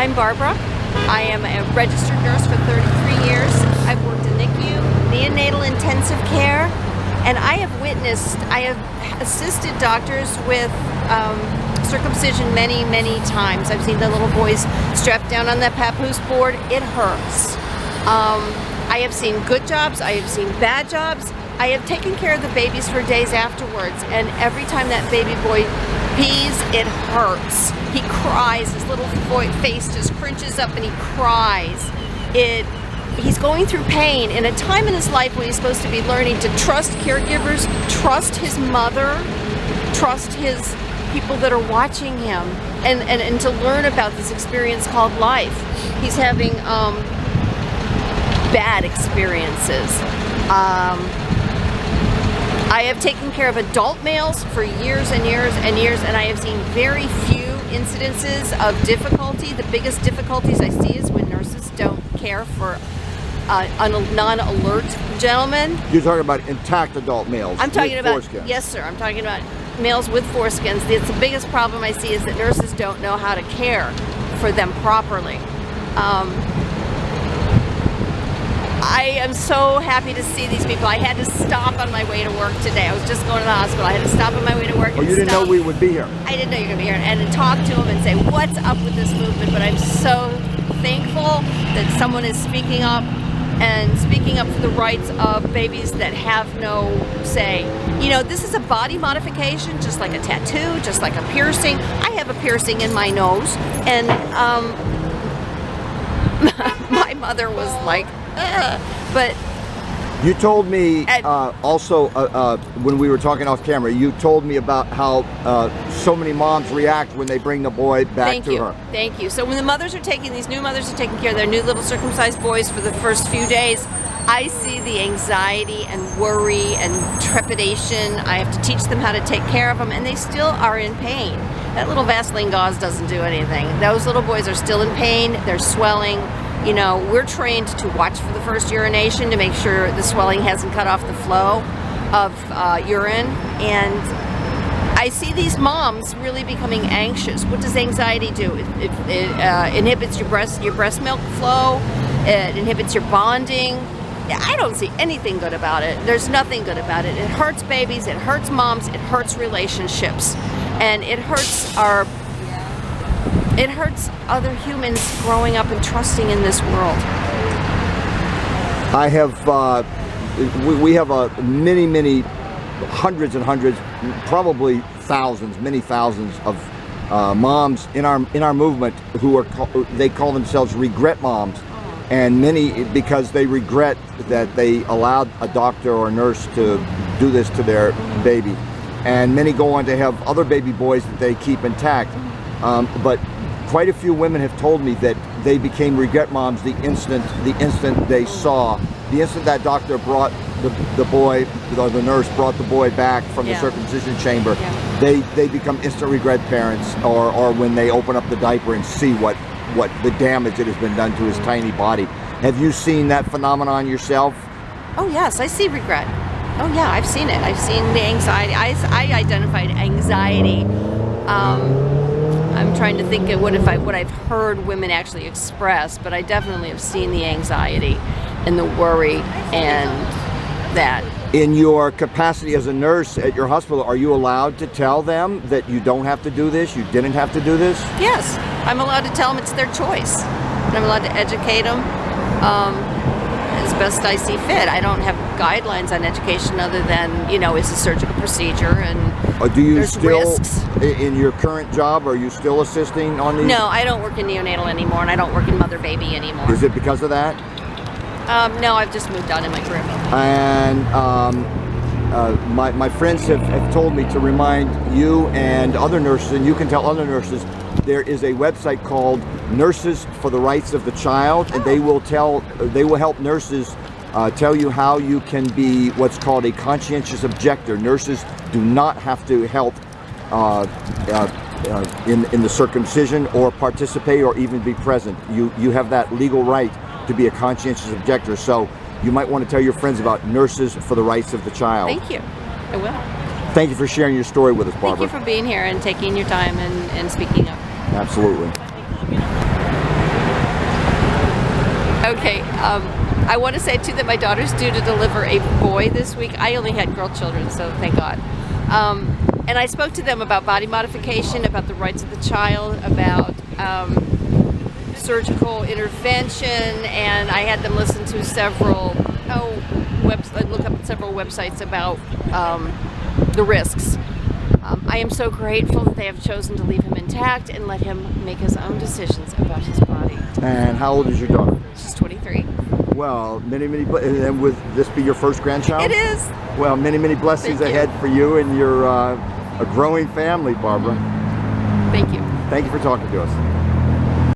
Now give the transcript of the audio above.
I'm Barbara. I am a registered nurse for 33 years. I've worked in NICU, neonatal intensive care, and I have assisted doctors with circumcision many, many times. I've seen the little boys strapped down on that papoose board. It hurts. I have seen good jobs. I have seen bad jobs. I have taken care of the babies for days afterwards, and every time that baby boy pees, it hurts. He cries. His little face just crunches up and he cries. He's going through pain in a time in his life when he's supposed to be learning to trust caregivers, trust his mother, trust his people that are watching him, and to learn about this experience called life. He's having bad experiences. I have taken care of adult males for years and years and years, and I have seen very few incidences of difficulty. The biggest difficulties I see is when nurses don't care for a non-alert gentleman. You're talking about intact adult males. I'm talking about, foreskins. yes sir, I'm talking about males with foreskins. It's the biggest problem I see is that nurses don't know how to care for them properly. I am so happy to see these people. I had to stop on my way to work today. I was just going to the hospital. I had to stop on my way to work. Oh, you didn't know we would be here? I didn't know you were going to be here. And to talk to them and say, what's up with this movement? But I'm so thankful that someone is speaking up and speaking up for the rights of babies that have no say. You know, this is a body modification, just like a tattoo, just like a piercing. I have a piercing in my nose, and my mother was like, but you told me also when we were talking off camera, you told me about how so many moms react when they bring the boy back to her. Thank you. So when these new mothers are taking care of their new little circumcised boys for the first few days, I see the anxiety and worry and trepidation. I have to teach them how to take care of them, and they still are in pain. That little Vaseline gauze doesn't do anything. Those little boys are still in pain. They're swelling. You know, we're trained to watch for the first urination to make sure the swelling hasn't cut off the flow of urine. And I see these moms really becoming anxious. What does anxiety do? It inhibits your breast milk flow. It inhibits your bonding. I don't see anything good about it. There's nothing good about it. It hurts babies. It hurts moms. It hurts relationships, and it hurts other humans growing up and trusting in this world. I have, we have many hundreds and hundreds, probably thousands, many thousands of moms in our movement who are they call themselves regret moms, and many because they regret that they allowed a doctor or a nurse to do this to their baby, and many go on to have other baby boys that they keep intact, but quite a few women have told me that they became regret moms the instant that doctor brought the boy, or the nurse brought the boy back from the circumcision chamber. They become instant regret parents, or when they open up the diaper and see what the damage that has been done to his tiny body. Have you seen that phenomenon yourself? Oh yes, I see regret. Oh yeah, I've seen it. I've seen the anxiety. I identified anxiety. I'm trying to think of what I've heard women actually express, but I definitely have seen the anxiety and the worry and that. In your capacity as a nurse at your hospital, are you allowed to tell them that you don't have to do this, you didn't have to do this? Yes, I'm allowed to tell them it's their choice. And I'm allowed to educate them as best I see fit. I don't have guidelines on education other than, you know, it's a surgical procedure and do you there's still, risks. In your current job, are you still assisting on these? No, I don't work in neonatal anymore, and I don't work in mother-baby anymore. Is it because of that? No, I've just moved on in my career. And my friends have told me to remind you and other nurses, and you can tell other nurses, there is a website called Nurses for the Rights of the Child, and they will help nurses tell you how you can be what's called a conscientious objector. Nurses do not have to help in the circumcision or participate or even be present. You have that legal right to be a conscientious objector. So you might want to tell your friends about Nurses for the Rights of the Child. Thank you. I will. Thank you for sharing your story with us, Barbara. Thank you for being here and taking your time and speaking up. Absolutely. Okay, I want to say too that my daughter's due to deliver a boy this week. I only had girl children, so thank God. And I spoke to them about body modification, about the rights of the child, about surgical intervention, and I had them listen to several look up several websites about the risks. I am so grateful that they have chosen to leave him intact and let him make his own decisions about his body. And how old is your daughter? She's 23. Well, and would this be your first grandchild? It is. Well, many blessings Thank you. ahead for you and your a growing family, Barbara. Thank you. Thank you for talking to us.